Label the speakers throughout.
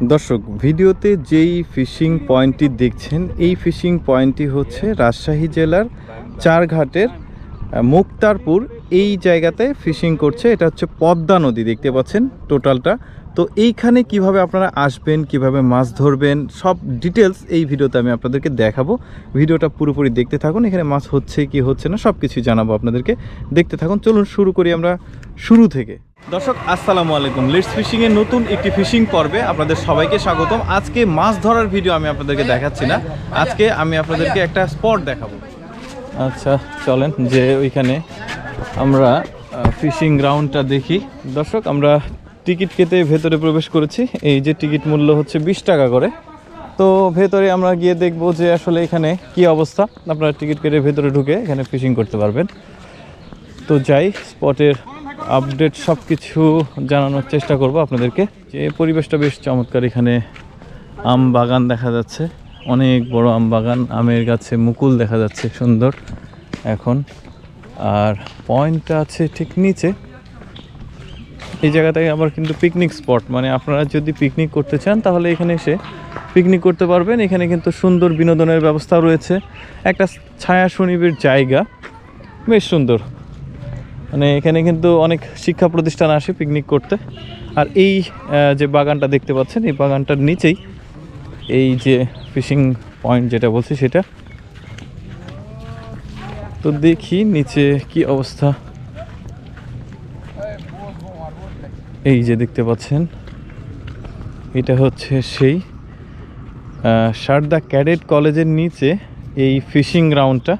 Speaker 1: দর্শক, ভিডিওতে যেই ফিশিং পয়েন্টটি দেখছেন এই ফিশিং পয়েন্টটি হচ্ছে রাজশাহী জেলার চারঘাটের মুক্তারপুর। এই জায়গাতে ফিশিং করছে। এটা হচ্ছে পদ্মা নদী, দেখতে পাচ্ছেন টোটালটা। তো এইখানে কিভাবে আপনারা আসবেন, কিভাবে মাছ ধরবেন, সব ডিটেলস এই ভিডিওতে আমি আপনাদেরকে দেখাবো। ভিডিওটা পুরোপুরি দেখতে থাকুন। এখানে মাছ হচ্ছে কি হচ্ছে না সব কিছুই জানাবো আপনাদেরকে, দেখতে থাকুন। চলুন শুরু করি আমরা শুরু থেকে। দর্শক আসসালামু আলাইকুম, লেটস ফিশিংয়ের নতুন একটি ফিশিং পর্বে আপনাদের সবাইকে স্বাগতম। আজকে মাছ ধরার ভিডিও আমি আপনাদেরকে দেখাচ্ছি না, আজকে আমি আপনাদেরকে একটা স্পট দেখাবো। আচ্ছা চলেন যে ওইখানে আমরা ফিশিং গ্রাউন্ডটা দেখি। দর্শক, আমরা টিকিট কেটে ভেতরে প্রবেশ করেছি। এই যে টিকিট মূল্য হচ্ছে 20 টাকা করে। তো ভেতরে আমরা গিয়ে দেখবো যে আসলে এখানে কি অবস্থা। আপনারা টিকিট কেটে ভেতরে ঢুকে এখানে ফিশিং করতে পারবেন। তো যাই, স্পটের আপডেট সব কিছু জানানোর চেষ্টা করব আপনাদেরকে। যে পরিবেশটা বেশ চমৎকার। এখানে আম বাগান দেখা যাচ্ছে, অনেক বড় আম বাগান, আমের গাছে মুকুল দেখা যাচ্ছে সুন্দর এখন। আর পয়েন্টটা আছে ঠিক নিচে। এই জায়গাটায় আবার কিন্তু পিকনিক স্পট, মানে আপনারা যদি পিকনিক করতে চান তাহলে এখানে এসে পিকনিক করতে পারবেন। এখানে কিন্তু সুন্দর বিনোদনের ব্যবস্থা রয়েছে, একটা ছায়া শনিবের জায়গা, বেশ সুন্দর। মানে এখানে কিন্তু অনেক শিক্ষা প্রতিষ্ঠান আসে পিকনিক করতে। আর এই যে বাগানটা দেখতে পাচ্ছেন, এই বাগানটার নিচেই এই যে ফিশিং পয়েন্ট যেটা বলছি সেটা। তো দেখি নিচে কি অবস্থা। এই যে দেখতে পাচ্ছেন, এটা হচ্ছে সেই সারদা ক্যাডেট কলেজের নিচে এই ফিশিং গ্রাউন্ডটা,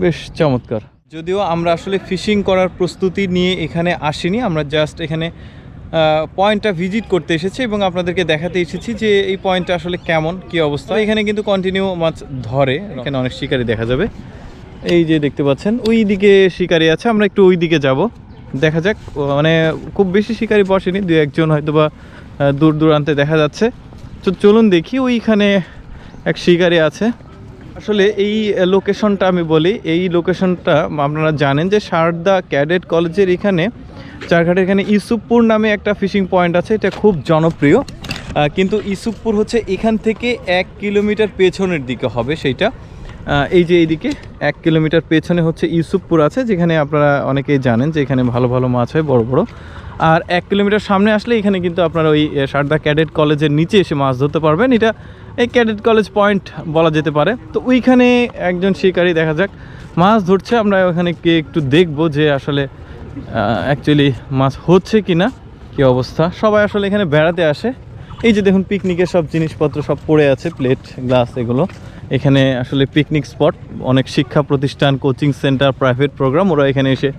Speaker 1: বেশ চমৎকার। যদিও আমরা আসলে ফিশিং করার প্রস্তুতি নিয়ে এখানে আসিনি, আমরা জাস্ট এখানে পয়েন্টটা ভিজিট করতে এসেছি এবং আপনাদেরকে দেখাতে এসেছি যে এই পয়েন্টটা আসলে কেমন, কি অবস্থা। এখানে কিন্তু কন্টিনিউ মাছ ধরে, এখানে অনেক শিকারি দেখা যাবে। এই যে দেখতে পাচ্ছেন ওই দিকে শিকারি আছে, আমরা একটু ওই দিকে যাব, দেখা যাক। মানে খুব বেশি শিকারি বসেনি, দু একজন হয়তো বা দূর দূরান্তে দেখা যাচ্ছে। তো চলুন দেখি, ওইখানে এক শিকারি আছে। আসলে এই লোকেশনটা আমি বলি, এই লোকেশনটা আপনারা জানেন যে সারদা ক্যাডেট কলেজের এখানে চারঘাটের এখানে ইউসুফপুর নামে একটা ফিশিং পয়েন্ট আছে, এটা খুব জনপ্রিয়। কিন্তু ইউসুফপুর হচ্ছে এখান থেকে 1 কিলোমিটার পেছনের দিকে হবে সেইটা। এই যে এইদিকে 1 কিলোমিটার পেছনে হচ্ছে ইউসুফপুর আছে, যেখানে আপনারা অনেকেই জানেন যে এখানে ভালো ভালো মাছ হয়, বড় বড়। আর 1 কিলোমিটার সামনে আসলে এখানে কিন্তু আপনারা ওই সারদা ক্যাডেট কলেজের নিচে এসে মাছ ধরতে পারবেন। এটা এই ক্যাডেট কলেজ পয়েন্ট বলা যেতে পারে। তো ওইখানে একজন শিকারি দেখা যাক মাছ ধরছে, আমরা ওখানে গিয়ে একটু দেখবো যে আসলে অ্যাকচুয়ালি মাছ হচ্ছে কি না, কী অবস্থা। সবাই আসলে এখানে বেড়াতে আসে। এই যে দেখুন পিকনিকের সব জিনিসপত্র সব পড়ে আছে, প্লেট গ্লাস এগুলো। এখানে আসলে পিকনিক স্পট, অনেক শিক্ষা প্রতিষ্ঠান, কোচিং সেন্টার, প্রাইভেট প্রোগ্রাম, ওরা এখানে এসে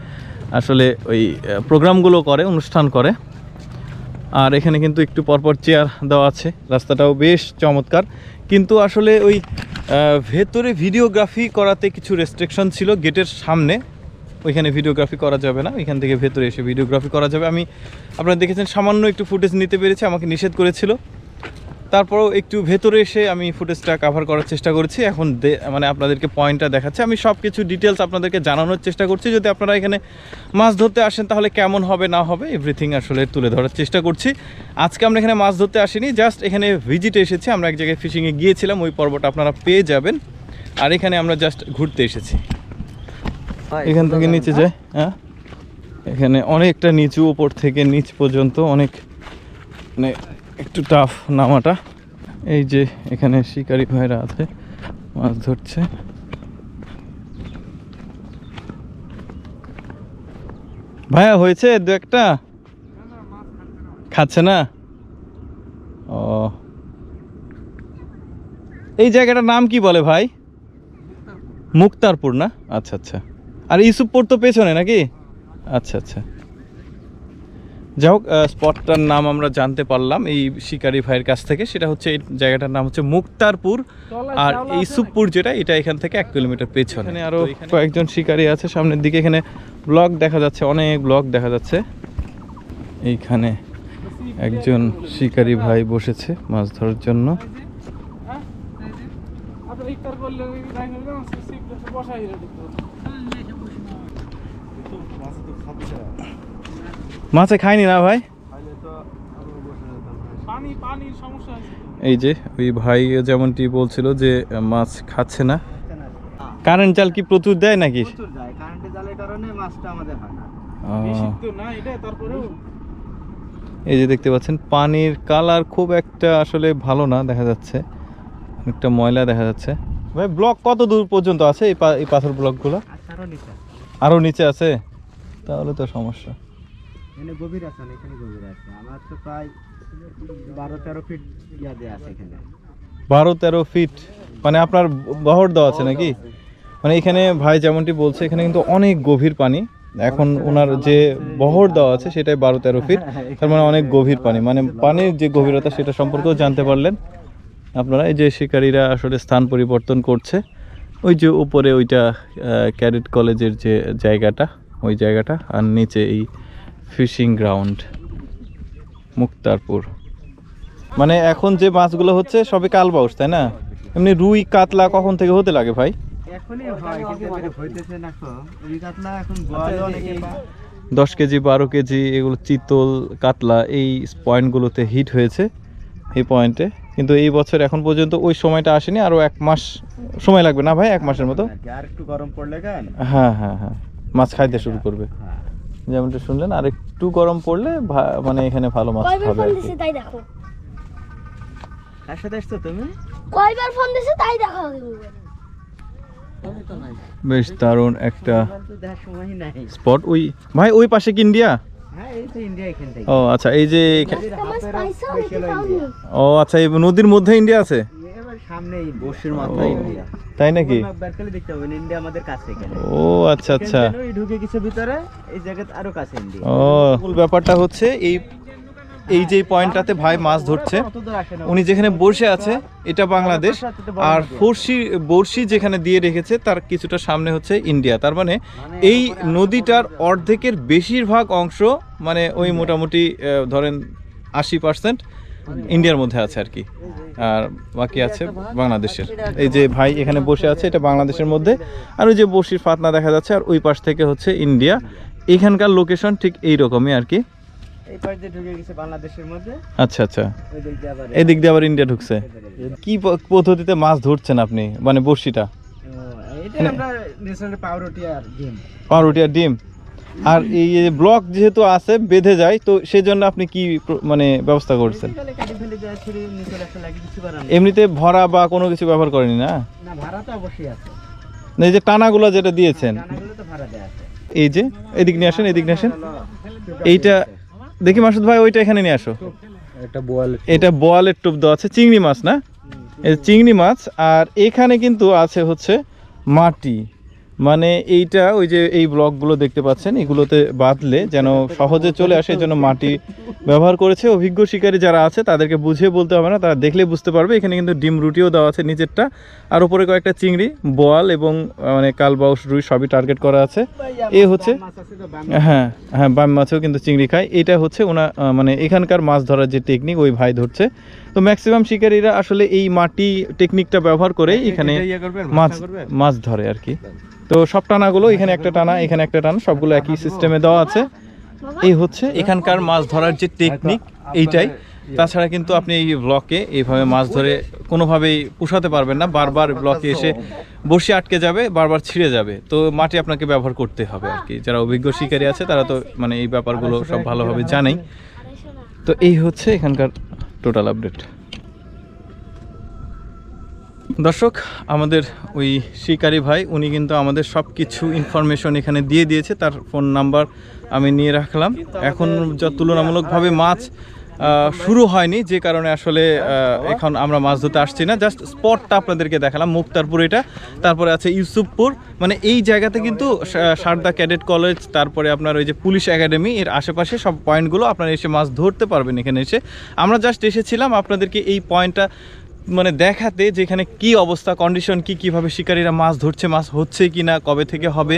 Speaker 1: আসলে ওই প্রোগ্রামগুলো করে, অনুষ্ঠান করে। আর এখানে কিন্তু একটু পরপর চেয়ার দেওয়া আছে, রাস্তাটাও বেশ চমৎকার। কিন্তু আসলে ওই ভেতরে ভিডিওগ্রাফি করাতে কিছু রেস্ট্রিকশন ছিল গেটের সামনে, ওইখানে ভিডিওগ্রাফি করা যাবে না, ওইখান থেকে ভেতরে এসে ভিডিওগ্রাফি করা যাবে। আমি আপনারা দেখেছেন সামান্য একটু ফুটেজ নিতে পেরেছি, আমাকে নিষেধ করেছিল। তারপরেও একটু ভেতরে এসে আমি ফুটেজটা কাভার করার চেষ্টা করেছি। এখন মানে আপনাদেরকে পয়েন্টটা দেখাচ্ছি, আমি সব কিছু ডিটেলস আপনাদেরকে জানানোর চেষ্টা করছি। যদি আপনারা এখানে মাছ ধরতে আসেন তাহলে কেমন হবে না হবে এভরিথিং আসলে তুলে ধরার চেষ্টা করছি। আজকে আমরা এখানে মাছ ধরতে আসিনি, জাস্ট এখানে ভিজিটে এসেছি। আমরা এক জায়গায় ফিশিংয়ে গিয়েছিলাম, ওই পর্বটা আপনারা পেয়ে যাবেন। আর এখানে আমরা জাস্ট ঘুরতে এসেছি। এখান থেকে নিচে যায়, হ্যাঁ এখানে অনেকটা নিচু, উপর থেকে নিচ পর্যন্ত অনেক, মানে একটু টাফ নামাটা। এই যে এখানে শিকারি ভাইরা আছে, মাছ ধরছে। ভাইয়া হয়েছে দু একটা? খাচ্ছে না? ও, এই জায়গাটার নাম কি বলে ভাই? মুক্তারপুর না? আচ্ছা আচ্ছা। আর ইউসুফপুর তো পেছনে নাকি? আচ্ছা আচ্ছা। যাই হোক, স্পটটার নাম আমরা জানতে পারলাম এই শিকারি ভাইয়ের কাছ থেকে। সেটা হচ্ছে এই জায়গাটার নাম হচ্ছে মুক্তারপুর। আর ইউসুফপুর যেটা, এটা এখান থেকে 1 কিলোমিটার পেছনে। এখানে আরও কয়েকজন শিকারি আছে সামনের দিকে। এখানে ব্লক দেখা যাচ্ছে, অনেক ব্লক দেখা যাচ্ছে। এইখানে একজন শিকারি ভাই বসেছে মাছ ধরার জন্য। মাছে খায়নি না ভাই? এই যে ওই ভাই যেমনটি বলছিল যে মাছ খাচ্ছে না। কারেন্ট জাল কি প্রচুর দেয় নাকি?
Speaker 2: প্রচুর যায়, কারেন্টের জালের কারণে মাছটা আমাদের হয় না।
Speaker 1: এই যে দেখতে পাচ্ছেন পানির কালার খুব একটা আসলে ভালো না দেখা যাচ্ছে, একটা ময়লা দেখা যাচ্ছে। ভাই ব্লক কত দূর পর্যন্ত আছে এই পাথর ব্লকগুলো? আরো নিচে আছে, তাহলে তো সমস্যা।
Speaker 2: এখানে গভীর আছে না, এখানে গভীর আছে। আমার তো প্রায় 12-13 ফিট ইয়াদে আছে এখানে।
Speaker 1: 12-13 ফিট মানে আপনার বহর দেওয়া আছে নাকি? মানে এখানে ভাই যেমনটি বলছে এখানে কিন্তু অনেক গভীর পানি। এখন ওনার যে বহর দেওয়া আছে সেটাই 12-13 ফিট, তার মানে অনেক গভীর পানি। মানে পানির যে গভীরতা সেটা সম্পর্কেও জানতে পারলেন আপনারা। এই যে শিকারীরা আসলে স্থান পরিবর্তন করছে, ওই যে উপরে ওইটা ক্যাডেট কলেজের যে জায়গাটা, ওই জায়গাটা, আর নিচে এই ফিশিং গ্রাউন্ড মুক্তারপুর। মানে এখন যে মাছগুলো হচ্ছে সবই কালবাউস, তাই না? এমনি রুই কাতলা কখন থেকে হতে লাগে ভাই?
Speaker 2: এখনই হয়, কিন্তু এবারে হইতেছে না। রুই কাতলা এখন বয়স অনেকে
Speaker 1: 10 কেজি 12 কেজি এগুলো চিতল কাতলা এই পয়েন্টগুলোতে হিট হয়েছে, এই পয়েন্টে। কিন্তু এই বছর এখন পর্যন্ত ওই সময়টা আসেনি, আরও 1 মাস সময় লাগবে না ভাই? 1 মাসের মতো।
Speaker 2: আর একটু গরম পড়লে কেন,
Speaker 1: হ্যাঁ হ্যাঁ হ্যাঁ, মাছ খাইতে শুরু করবে। যেমনটা শুনলেন, আর একটু গরম পড়লে মানে এখানে ভালো মাছ খাবে আর কি।
Speaker 3: তাই দেখো
Speaker 2: কার সাথে আসছো তুমি?
Speaker 3: কয়বার ফোন দিছে তাই দেখো।
Speaker 1: বেশ দারুণ একটা
Speaker 2: দেখার সময় নাই
Speaker 1: স্পট। ওই ভাই ওই পাশে কি ইন্ডিয়া?
Speaker 2: হ্যাঁ, এই তো ইন্ডিয়া এখান থেকে।
Speaker 1: ও আচ্ছা, এই যে ও আচ্ছা, এই নদীর মধ্যে ইন্ডিয়া আছে?
Speaker 2: এবার সামনেই বর্ষির মাথায় ইন্ডিয়া।
Speaker 1: তাই নাকি?
Speaker 2: বারকালে দেখতে হবে, ইন্ডিয়া আমাদের কাছে এখানে।
Speaker 1: ও আচ্ছা আচ্ছা,
Speaker 2: ওই ঢুকে কিছু ভিতরে, এই জায়গাতে আরো কাছে ইন্ডিয়া।
Speaker 1: ও মূল ব্যাপারটা হচ্ছে এই যে পয়েন্টটাতে ভাই মাছ ধরছে, উনি যেখানে বসে আছে এটা বাংলাদেশ, আর বড়শি যেখানে দিয়ে রেখেছে তার কিছুটা সামনে হচ্ছে ইন্ডিয়া। তার মানে এই নদীটার অর্ধেকের বেশিরভাগ অংশ, মানে ওই মোটামুটি ধরেন 80% ইন্ডিয়ার মধ্যে আছে আর কি, আর বাকি আছে বাংলাদেশের। এই যে ভাই এখানে বসে আছে এটা বাংলাদেশের মধ্যে, আর ওই যে বড়শির ফাতনা দেখা যাচ্ছে, আর ওই পাশ থেকে হচ্ছে ইন্ডিয়া। এখানকার লোকেশন ঠিক এইরকমই আর কি।
Speaker 2: এই পাশ দিয়ে ঢুকে গেছে বাংলাদেশের মধ্যে।
Speaker 1: আচ্ছা আচ্ছা, এদিক দিয়ে আবার ইন্ডিয়া ঢুকছে। কি পদ্ধতিতে মাছ ধরছেন আপনি, মানে বড়শিটা?
Speaker 2: এটা আমরা ন্যাশনাল পাউরুটি আর ডিম।
Speaker 1: পাউরুটি আর ডিম। আর এই ব্লক যেহেতু আছে বেঁধে যায়, তো সেজন্য আপনি কি মানে ব্যবস্থা করছেন? এমনিতে ভরা বা কোনো কিছু ব্যবহার করেনি না?
Speaker 2: না, ভাড়া তো অবশ্যই আছে।
Speaker 1: এই যে টানাগুলো যেটা দিয়েছেন,
Speaker 2: টানাগুলো তো ভাড়া দেয়া আছে।
Speaker 1: এই যে এদিক নিয়ে আসেন, এদিক নিয়ে আসেন। এইটা দেখি মাসুদ ভাই, ওইটা এখানে নিয়ে আসো। এটা বোয়ালের টোপ দেওয়া আছে, চিংড়ি মাছ না? এই চিংড়ি মাছ। আর এখানে কিন্তু আছে হচ্ছে মাটি, মানে এইটা ওই যে এই ব্লকগুলো দেখতে পাচ্ছেন, এগুলোতে বাঁধলে যেন সহজে চলে আসে, জন্য মাটি ব্যবহার করেছে। অভিজ্ঞ শিকারী যারা আছে তাদেরকে বুঝিয়ে বলতে হবে না, তারা দেখলে বুঝতে পারবে। এখানে কিন্তু ডিম রুটিও দেওয়া আছে নিচেরটা, আর উপরে কয়েকটা চিংড়ি, বোয়াল এবং মানে কালবাউস, রুই সবই টার্গেট করা আছে। এ হচ্ছে হ্যাঁ হ্যাঁ, বাম মাছেও কিন্তু চিংড়ি খায়। এটা হচ্ছে মানে এখানকার মাছ ধরার যে টেকনিক, ওই ভাই ধরছে। তো ম্যাক্সিমাম শিকারীরা আসলে এই মাটি টেকনিকটা ব্যবহার করে এখানে মাছ ধরে আর কি। তো সব টানাগুলো, এখানে একটা টানা, এখানে একটা টানা, সবগুলো একই সিস্টেমে দেওয়া আছে। এই হচ্ছে এখানকার মাছ ধরার যে টেকনিক, এইটাই। তাছাড়া কিন্তু আপনি এই ব্লকে এইভাবে মাছ ধরে কোনোভাবেই পুষাতে পারবেন না। বারবার ব্লকে এসে বসে আটকে যাবে, বারবার ছিঁড়ে যাবে। তো মাটি আপনাকে ব্যবহার করতে হবে আর কি। যারা অভিজ্ঞ শিকারী আছে তারা তো মানে এই ব্যাপারগুলো সব ভালোভাবে জানেই। তো এই হচ্ছে এখানকার টোটাল আপডেট। দর্শক, আমাদের ওই শিকারী ভাই উনি কিন্তু আমাদের সব কিছু ইনফরমেশন এখানে দিয়ে দিয়েছে। তার ফোন নাম্বার আমি নিয়ে রাখলাম। এখন যা তুলনামূলকভাবে মাছ শুরু হয়নি, যে কারণে আসলে এখন আমরা মাছ ধরতে আসছি না। জাস্ট স্পটটা আপনাদেরকে দেখালাম, মুক্তারপুর এটা, তারপরে আছে ইউসুফপুর। মানে এই জায়গাতে কিন্তু সারদা ক্যাডেট কলেজ, তারপরে আপনার ওই যে পুলিশ একাডেমি, এর আশেপাশে সব পয়েন্টগুলো আপনারা এসে মাছ ধরতে পারবেন এখানে এসে। আমরা জাস্ট এসেছিলাম আপনাদেরকে এই পয়েন্টটা মানে দেখাতে, যেখানে কি অবস্থা, কন্ডিশন কি, কিভাবে শিকারীরা মাছ ধরছে, মাছ হচ্ছে কি না, কবে থেকে হবে,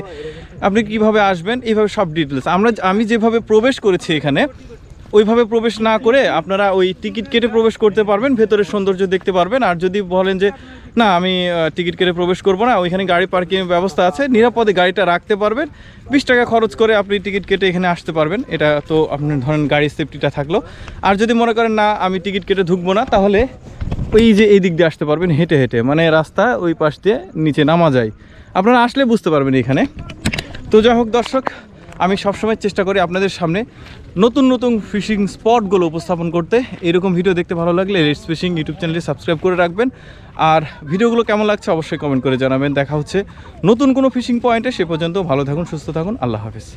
Speaker 1: আপনি কিভাবে আসবেন, এইভাবে সব ডিটেলস। আমি যেভাবে প্রবেশ করেছি এখানে, ওইভাবে প্রবেশ না করে আপনারা ওই টিকিট কেটে প্রবেশ করতে পারবেন, ভেতরের সৌন্দর্য দেখতে পারবেন। আর যদি বলেন যে না আমি টিকিট কেটে প্রবেশ করব না, ওইখানে গাড়ি পার্কিংয়ের ব্যবস্থা আছে, নিরাপদে গাড়িটা রাখতে পারবেন। 20 টাকা খরচ করে আপনি টিকিট কেটে এখানে আসতে পারবেন। এটা তো আপনি ধরেন গাড়ির সেফটিটা থাকলো। আর যদি মনে করেন না আমি টিকিট কেটে ঢুকবো না, তাহলে ওই যে এই দিক দিয়ে আসতে পারবেন হেঁটে হেঁটে, মানে রাস্তা ওই পাশ দিয়ে নিচে নামা যায়। আপনারা আসলে বুঝতে পারবেন এখানে। তো যাই হোক দর্শক, আমি সবসময় চেষ্টা করি আপনাদের সামনে নতুন নতুন ফিশিং স্পটগুলো উপস্থাপন করতে। এরকম ভিডিও দেখতে ভালো লাগলে লেটস ফিশিং ইউটিউব চ্যানেলটি সাবস্ক্রাইব করে রাখবেন। আর ভিডিওগুলো কেমন লাগছে অবশ্যই কমেন্ট করে জানাবেন। দেখা হচ্ছে নতুন কোনো ফিশিং পয়েন্টে। সে পর্যন্ত ভালো থাকুন, সুস্থ থাকুন, আল্লাহ হাফেজ।